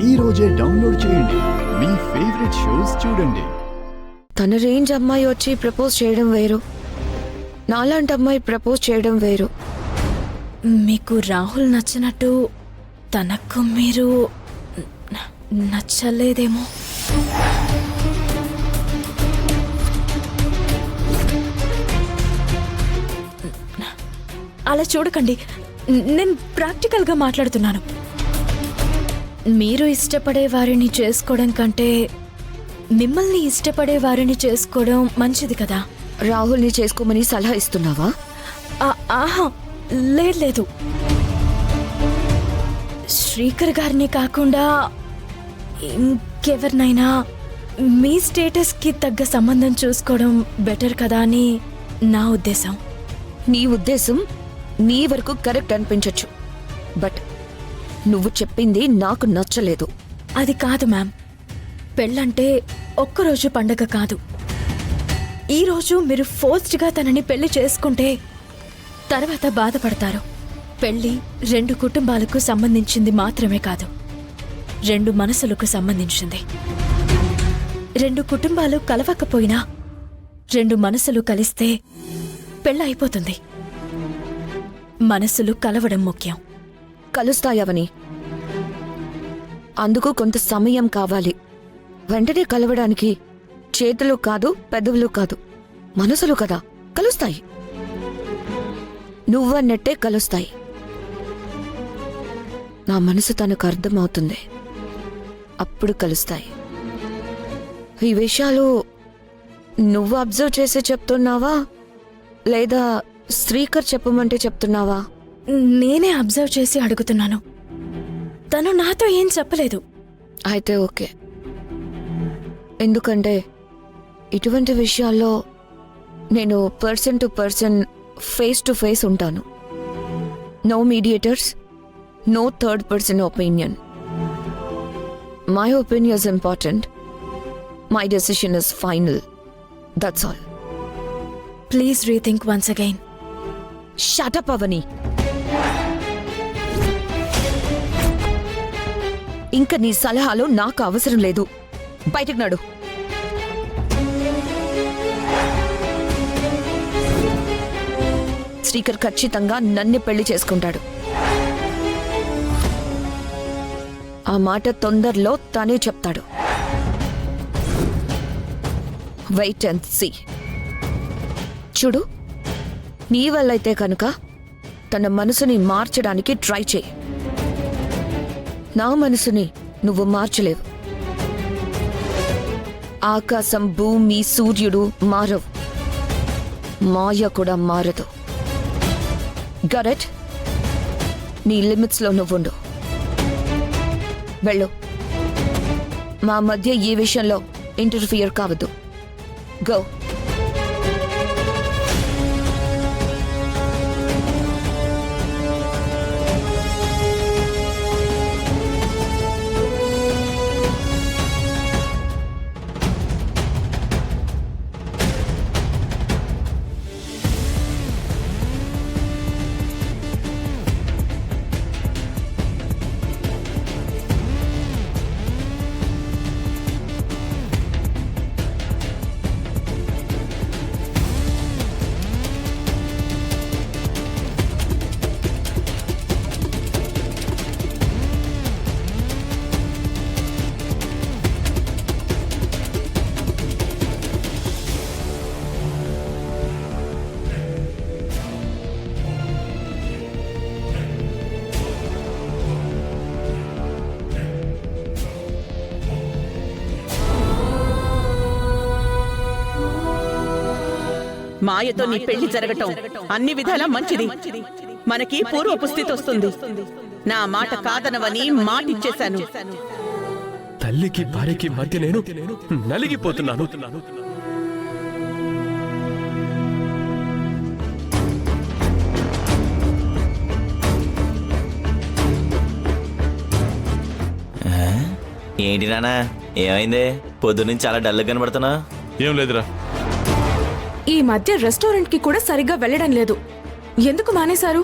ఈ రోజే డౌన్లోడ్ చేయండి. మీ ఫేవరెట్ షోస్ చూడండి. తన రేంజ్ అమ్మాయి వచ్చి ప్రపోజ్ చేయడం వేరు, నాలాంటి అమ్మాయి ప్రపోజ్ చేయడం వేరు. మీకు రాహుల్ నచ్చినట్టు తనకు మీరు నచ్చలేదేమో. అలా చూడకండి, నేను ప్రాక్టికల్గా మాట్లాడుతున్నాను. మీరు ఇష్టపడే వారిని చేసుకోవడం కంటే మిమ్మల్ని ఇష్టపడే వారిని చేసుకోవడం మంచిది కదా. రాహుల్ని చేసుకోమని సలహా ఇస్తున్నావా? ఆహా, లేదు. శ్రీకర్ గారిని కాకుండా ఇంకెవరినైనా మీ స్టేటస్కి తగ్గ సంబంధం చూసుకోవడం బెటర్ కదా అని నా ఉద్దేశం. నీ ఉద్దేశం నీ వరకు కరెక్ట్ అనిపించొచ్చు, బట్ నువ్వు చెప్పింది నాకు నచ్చలేదు. అది కాదు మ్యామ్, పెళ్ళంటే ఒక్కరోజు పండగ కాదు. ఈరోజు మీరు ఫోర్స్డ్గా తనని పెళ్లి చేసుకుంటే తర్వాత బాధపడతారు. పెళ్లి 2 కుటుంబాలకు సంబంధించింది మాత్రమే కాదు, 2 మనసులకు సంబంధించింది. 2 కుటుంబాలు కలవకపోయినా 2 మనసులు కలిస్తే పెళ్ళైపోతుంది. మనసులు కలవడం ముఖ్యం. కలుస్తాయవని, అందుకు కొంత సమయం కావాలి. వెంటనే కలవడానికి చేతులు కాదు, పెదవులు కాదు, మనసులు కదా కలుస్తాయి. నువ్వన్నట్టే కలుస్తాయి. నా మనసు తనకు అర్థమవుతుంది, అప్పుడు కలుస్తాయి. ఈ విషయాలు నువ్వు అబ్జర్వ్ చేసి చెప్తున్నావా, లేదా శ్రీకర్ చెప్పమంటే చెప్తున్నావా? నేనే అబ్జర్వ్ చేసి అడుగుతున్నాను. తను నాతో ఏం చెప్పలేదు. అయితే ఓకే, ఎందుకంటే ఇటువంటి విషయాల్లో నేను person to person, face to face ఉంటాను. No mediators, no third person opinion. My opinion is important, my decision is final, that's all. Please rethink once again. Shut up Avani. ఇంకా నీ సలహాలు నాకు అవసరం లేదు. బయటకు నడు. శ్రీకర్ ఖచ్చితంగా నన్ను పెళ్లి చేసుకుంటాడు. ఆ మాట తొందరలో తనే చెప్తాడు. Wait and see. చూడు, నీ వల్లైతే కనుక తన మనసుని మార్చడానికి ట్రై చేయి. నా మనసుని నువ్వు మార్చలేవు. ఆకాశం, భూమి, సూర్యుడు మారవు, మాయ కూడా మారదు. గరెట్, నీ లిమిట్స్లో నువ్వుండు. వెళ్ళు. మా మధ్య ఈ విషయంలో ఇంటర్ఫియర్ కావద్దు. గో. మాయతో నీ పెళ్లి జరగటం అన్ని విధాలా మంచిది. మనకి పూర్వపు స్థితి వస్తుంది. నా మాట కాదనవని మాటిచ్చేశాను. తల్లికి భార్యకి మధ్య నేను నలిగిపోతున్నాను. ఏంటి నానా, ఏమైంది? పొద్దున్నుంచి చాలా డల్ కనబడుతున్నా. ఏం లేదురా. ఈ మధ్య రెస్టారెంట్ కి కూడా సరిగ్గా వెళ్ళడం లేదు. ఎందుకు మానేశారు?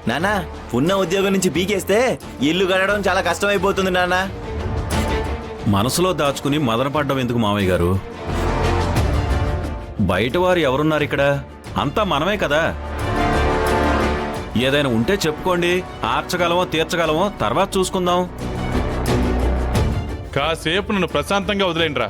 నానా, ఉన్న ఉద్యోగం నుంచి పీకేస్తే ఇల్లు గడవడం చాలా కష్టమైపోతుంది నాన్న. మనసులో దాచుకుని మదనపడ్డం ఎందుకు మామయ్య గారు? బయట వారు ఎవరున్నారు ఇక్కడ? అంతా మనమే కదా. ఏదైనా ఉంటే చెప్పుకోండి, ఆర్చగలమో తీర్చగలమో తర్వాత చూసుకుందాం. కాసేపు నన్ను ప్రశాంతంగా వదిలేండిరా.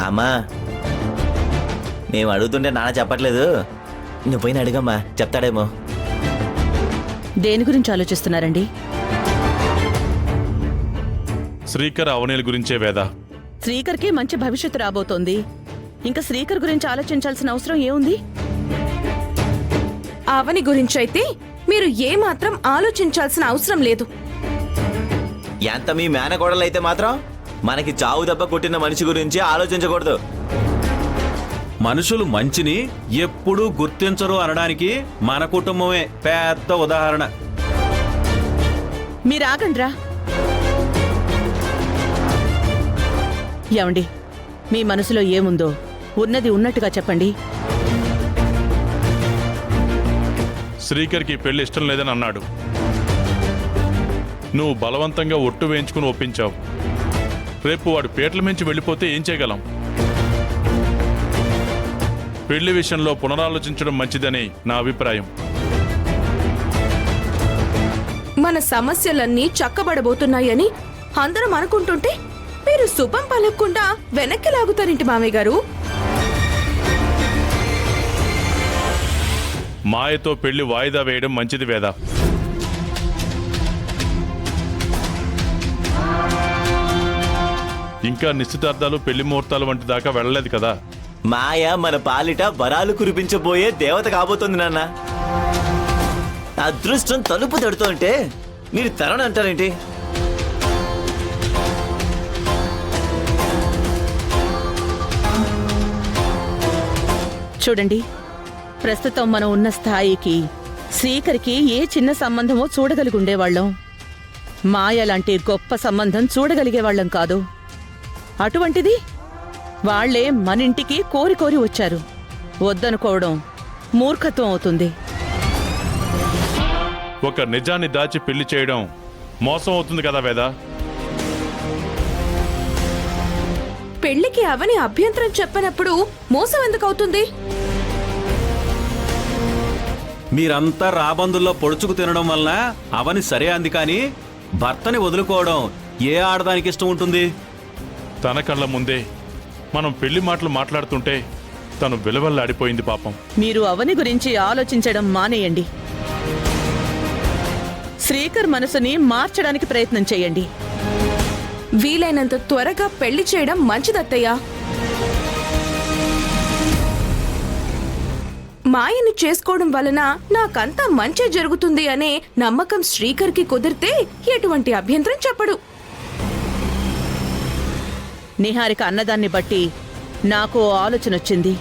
అమ్మా, మేము అడుగుతుంటే నాన్న చెప్పట్లేదు. నువ్వు పోయిన అడుగమ్మా, చెప్తాడేమో. దేని గురించి ఆలోచిస్తున్నారండి? శ్రీకర్ అవనీల గురించే వేద. శ్రీకర్కి మంచి భవిష్యత్తు రాబోతోంది. ఇంకా శ్రీకర్ గురించి ఆలోచించాల్సిన అవసరం ఏముంది? అవని గురించి అయితే మీరు ఏమాత్రం ఆలోచించాల్సిన అవసరం లేదు. ఎంత మీ మేనకోడలైతే మాత్రం మనకి చావు దెబ్బ కొట్టిన మనిషి గురించి ఆలోచించకూడదు. మనుషులు మంచిని ఎప్పుడూ గుర్తించరు అనడానికి మన కుటుంబమే పెద్ద ఉదాహరణ. మీరాగండ్రా. ఏమండి, మీ మనసులో ఏముందో ఉన్నది ఉన్నట్టుగా చెప్పండి. శ్రీకర్కి పెళ్లి ఇష్టం లేదని అన్నాడు. నువ్వు బలవంతంగా ఒట్టు వేయించుకుని ఒప్పించావు. రేపు వాడు పేట్ల మించి వెళ్ళిపోతే ఏం చేయగలం? పెళ్లి విషయంలో పునరాలోచించడం మంచిదని నా అభిప్రాయం. మన సమస్యలన్నీ చక్కబడబోతున్నాయని అందరం అనుకుంటుంటే మీరు శుభం పలకకుండా వెనక్కి లాగుతారేంటి మామయ్య గారు? మాయతో పెళ్లి వాయిదా వేయడం మంచిది వేద. ఇంకా నిశ్చితార్థాలు పెళ్లి ముహూర్తాలు వంటి దాకా వెళ్ళలేదు కదా. మాయ మన పాలిట వరాలు కురిపించబోయే దేవత కాబోతుంది నాన్న. అదృష్టం తలుపు తడుతుంటే మీరు తరణ అంటారేంటి? చూడండి, ప్రస్తుతం మనం ఉన్న స్థాయికి శ్రీకర్కి ఏ చిన్న సంబంధమో చూడగలిగుండేవాళ్ళం. మాయ లాంటి గొప్ప సంబంధం చూడగలిగేవాళ్ళం కాదు. అటువంటిది వాళ్లే మనింటికి కోరి కోరి వచ్చారు. వద్దనుకోవడం మూర్ఖత్వం అవుతుంది. ఒక నిజాన్ని దాచి పెళ్లి చేయడం మోసం అవుతుంది కదా వేద. పెళ్లికి అవని అభ్యంతరం చెప్పనప్పుడు మోసం ఎందుకు అవుతుంది? మీరంతా రాబందుల్లో పొడుచుకు తినడం వలన అవని సరే అంది, కానీ భర్తని వదులుకోవడం ఏ ఆడదానికి ఇష్టం ఉంటుంది? తన కళ్ళ ముందే మనం పెళ్లి మాటలు మాట్లాడుతుంటే తను విలవల్లాడిపోయింది పాపం. మీరు అవని గురించి ఆలోచించడం మానేయండి. శ్రీకర్ మనసుని మార్చడానికి ప్రయత్నం చేయండి. వీలైనంత త్వరగా పెళ్లి చేయడం మంచిదత్తయ్యా. మాయని చేసుకోవడం వలన నాకంతా మంచి జరుగుతుంది అనే నమ్మకం శ్రీకర్కి కుదిరితే ఎటువంటి అభ్యంతరం చెప్పడు. నిహారిక అన్నదాన్ని బట్టి నాకు ఆలోచన వచ్చింది.